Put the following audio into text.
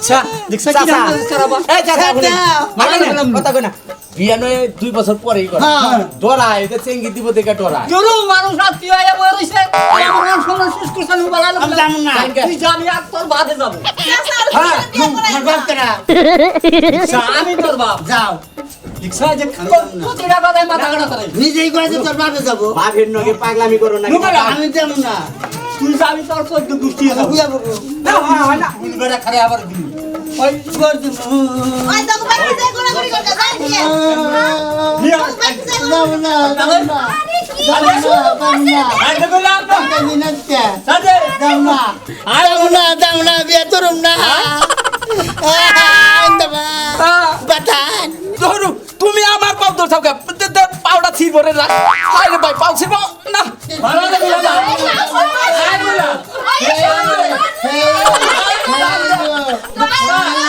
আচ্ছা দেখছ কি চাচা। খারাপ এই চাচা শুনেন। মানা কথা গেলাম কই না, কথা কই না। বিয়া নয় 2 বছর পরেই করে ডরায় এটা চেঙ্গি দিব দেখে ডরায় জরু মানুষ আত্মীয় আয়া বই রইছে আমার নাম শুনে শেষ করছেন বালালো আমি যাবো না। তুই যাবি আর তোর বাদে যাব হ্যাঁ আমার বাপ কেনা আমি তোর বাপ যাও দেখছ যে প্রতিটা কথায় মাথা কাটা করে নিজেই কয়েছে তোর বাপে যাবো বাপের নগে পাগলামি করো না আমি যাবো না তুই যাবি তোর চোদ্দ গোষ্ঠী আমি যাবো না হয় না তুই বেড়া খারে আবার দিবি ওই করে দেবো ওই তো বাইরে যাই গোলাগুলি করতে যাই দিয়ে যাবো না যাবো না আরে কি যাবো না যাবো না আরে বললাম না আমি নাচতে সাজে যাবো না যাবো না বিয়ে করুম না বাতান ধরু তুমি আমার পাও ধর থাকা পাউডা ছিড়ব রে না আরে ভাই পাউ ছিড়ব না ভালো লাগে না আরে বললাম হে